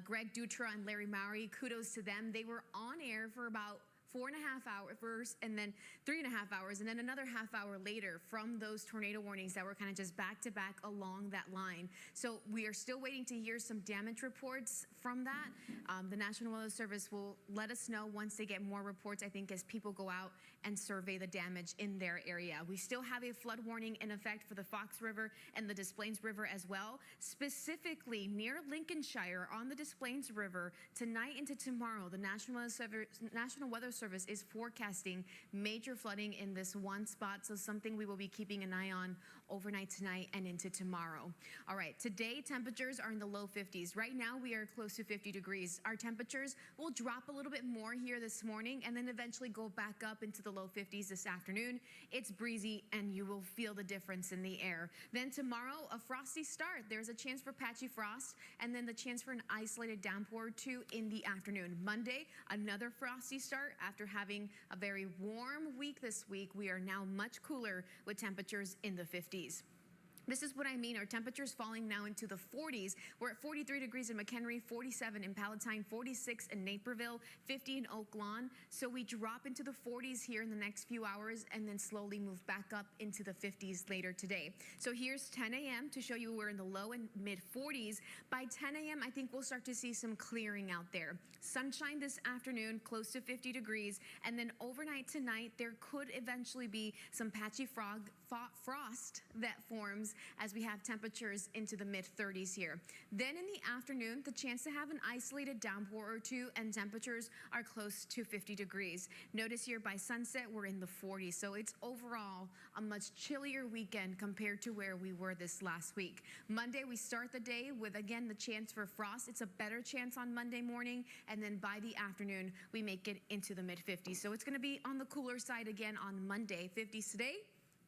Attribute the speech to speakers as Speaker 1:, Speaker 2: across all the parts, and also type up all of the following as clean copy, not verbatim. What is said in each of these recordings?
Speaker 1: Greg Dutra and Larry Mowry, kudos to them. They were on air for about 4.5 hours and then 3.5 hours and then another half hour later from those tornado warnings that were kind of just back to back along that line. So we are still waiting to hear some damage reports from that. The National Weather Service will let us know once they get more reports, I think, as people go out and survey the damage in their area. We still have a flood warning in effect for the Fox River and the Des Plaines River as well, specifically near Lincolnshire on the Des Plaines River tonight into tomorrow. The National Weather Service is forecasting major flooding in this one spot, so something we will be keeping an eye on overnight tonight and into tomorrow. All right, today temperatures are in the low 50s. Right now we are close to 50 degrees. Our temperatures will drop a little bit more here this morning and then eventually go back up into the low 50s this afternoon. It's breezy and you will feel the difference in the air. Then tomorrow, a frosty start. There's a chance for patchy frost and then the chance for an isolated downpour or two in the afternoon. Monday, another frosty start. After having a very warm week this week, we are now much cooler with temperatures in the 50s. This is what I mean. Our temperatures falling now into the 40s. We're at 43 degrees in McHenry, 47 in Palatine, 46 in Naperville, 50 in Oak Lawn. So we drop into the 40s here in the next few hours and then slowly move back up into the 50s later today. So here's 10 a.m. to show you we're in the low and mid 40s. By 10 a.m., I think we'll start to see some clearing out there. Sunshine this afternoon, close to 50 degrees. And then overnight tonight, there could eventually be some patchy frost that forms as we have temperatures into the mid 30s here. Then in the afternoon, the chance to have an isolated downpour or two and temperatures are close to 50 degrees. Notice here by sunset, we're in the 40s. So it's overall a much chillier weekend compared to where we were this last week. Monday, we start the day with, again, the chance for frost. It's a better chance on Monday morning. And then by the afternoon, we make it into the mid 50s. So it's going to be on the cooler side again on Monday. 50s today,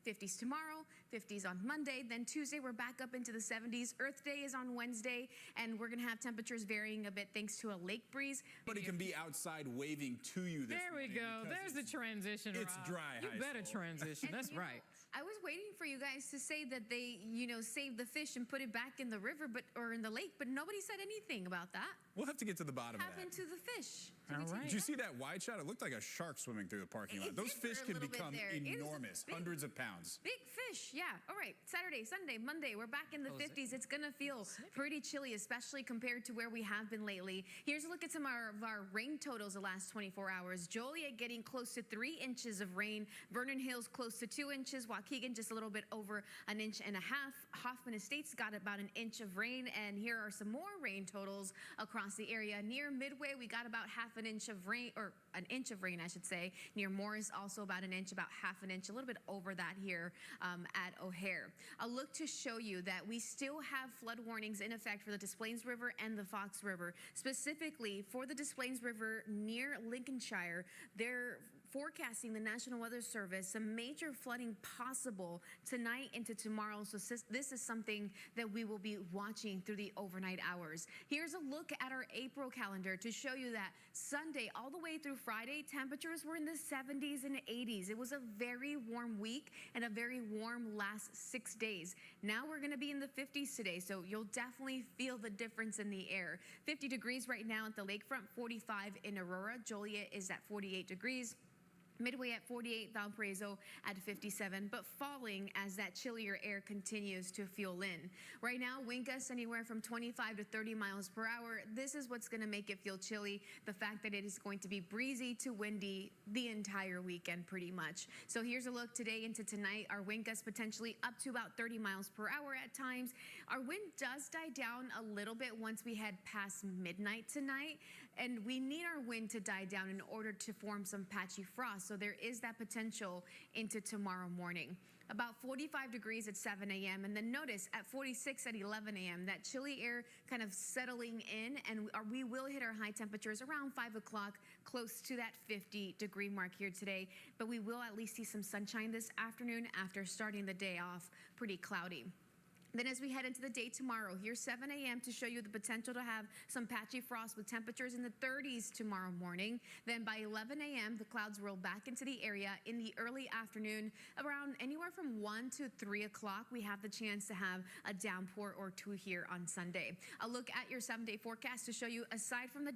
Speaker 1: 50s tomorrow, 50s on Monday. Then Tuesday, we're back up into the 70s. Earth Day is on Wednesday, and we're going to have temperatures varying a bit thanks to a lake breeze.
Speaker 2: But it can be outside waving to you this
Speaker 3: There we go. There's the transition,
Speaker 2: It's
Speaker 3: Rob.
Speaker 2: dry.
Speaker 3: You better transition. That's right.
Speaker 1: I was waiting for you guys to say that they, saved the fish and put it back in the river, or in the lake, but nobody said anything about that.
Speaker 2: We'll have to get to the bottom of that.
Speaker 1: What happened to the fish?
Speaker 3: All right.
Speaker 2: Did you see that wide shot? It looked like a shark swimming through the parking lot. Those fish can become enormous, hundreds of pounds.
Speaker 1: Big fish, yeah. All right, Saturday, Sunday, Monday, we're back in the 50s. It's going to feel pretty chilly, especially compared to where we have been lately. Here's a look at some of our rain totals the last 24 hours. Joliet getting close to 3 inches of rain. Vernon Hills close to 2 inches. Waukegan just a little bit over 1.5 inches. Hoffman Estates got about 1 inch of rain. And here are some more rain totals across the area. Near Midway, we got about 1/2 inch of rain, or 1 inch of rain, I should say. Near Morris, also about 1 inch, about 1/2 inch, a little bit over that here at O'Hare. A look to show you that we still have flood warnings in effect for the Des Plaines River and the Fox River. Specifically for the Des Plaines River near Lincolnshire, they're forecasting, the National Weather Service, some major flooding possible tonight into tomorrow. So this is something that we will be watching through the overnight hours. Here's a look at our April calendar to show you that Sunday all the way through Friday, temperatures were in the 70s and 80s. It was a very warm week and a very warm last 6 days. Now we're going to be in the 50s today, so you'll definitely feel the difference in the air. 50 degrees right now at the lakefront, 45 in Aurora. Joliet is at 48 degrees. Midway at 48, Valparaiso at 57, but falling as that chillier air continues to fuel in. Right now, wind gusts anywhere from 25 to 30 miles per hour. This is what's going to make it feel chilly, the fact that it is going to be breezy to windy the entire weekend pretty much. So here's a look today into tonight. Our wind gusts potentially up to about 30 miles per hour at times. Our wind does die down a little bit once we head past midnight tonight, and we need our wind to die down in order to form some patchy frost. So there is that potential into tomorrow morning. About 45 degrees at 7 a.m. And then notice at 46 at 11 a.m. that chilly air kind of settling in, and we will hit our high temperatures around 5 o'clock, close to that 50-degree mark here today. But we will at least see some sunshine this afternoon after starting the day off pretty cloudy. Then as we head into the day tomorrow, here's 7 a.m. to show you the potential to have some patchy frost with temperatures in the 30s tomorrow morning. Then by 11 a.m., the clouds roll back into the area. In the early afternoon, around anywhere from 1 to 3 o'clock, we have the chance to have a downpour or two here on Sunday. A look at your 7-day forecast to show you, aside from the